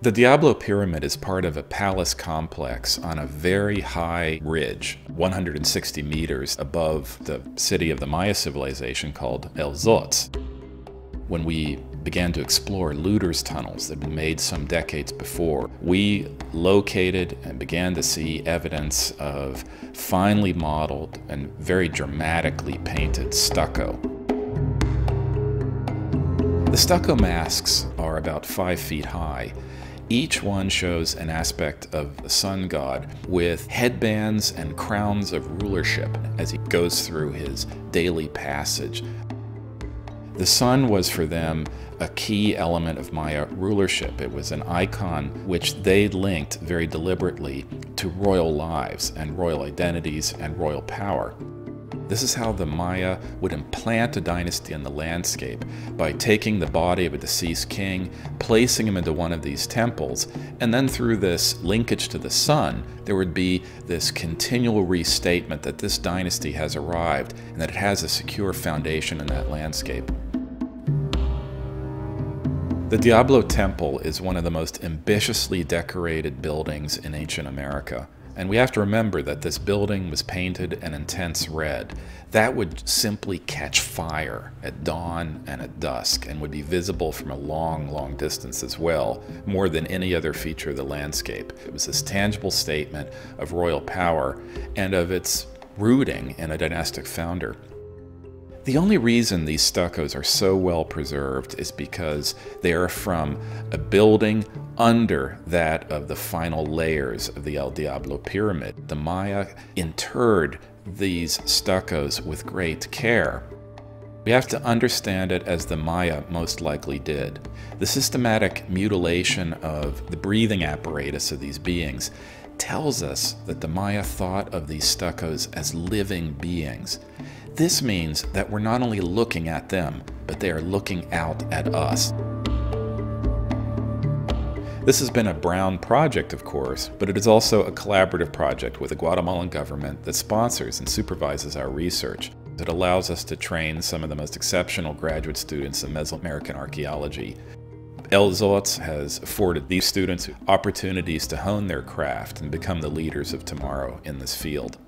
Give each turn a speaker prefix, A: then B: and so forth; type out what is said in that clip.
A: The Diablo Pyramid is part of a palace complex on a very high ridge, 160 meters above the city of the Maya civilization called El Zotz. When we began to explore looters' tunnels that had been made some decades before, we located and began to see evidence of finely modeled and very dramatically painted stucco. The stucco masks are about 5 feet high. Each one shows an aspect of the sun god with headbands and crowns of rulership as he goes through his daily passage. The sun was for them a key element of Maya rulership. It was an icon which they linked very deliberately to royal lives and royal identities and royal power. This is how the Maya would implant a dynasty in the landscape, by taking the body of a deceased king, placing him into one of these temples, and then through this linkage to the sun, there would be this continual restatement that this dynasty has arrived and that it has a secure foundation in that landscape. The Diablo Temple is one of the most ambitiously decorated buildings in ancient America. And we have to remember that this building was painted an intense red. That would simply catch fire at dawn and at dusk and would be visible from a long, long distance as well, more than any other feature of the landscape. It was this tangible statement of royal power and of its rooting in a dynastic founder. The only reason these stuccos are so well preserved is because they are from a building under that of the final layers of the El Diablo Pyramid. The Maya interred these stuccos with great care. We have to understand it as the Maya most likely did. The systematic mutilation of the breathing apparatus of these beings tells us that the Maya thought of these stuccos as living beings. This means that we're not only looking at them, but they are looking out at us. This has been a Brown project, of course, but it is also a collaborative project with the Guatemalan government that sponsors and supervises our research. It allows us to train some of the most exceptional graduate students in Mesoamerican archaeology. El Zotz has afforded these students opportunities to hone their craft and become the leaders of tomorrow in this field.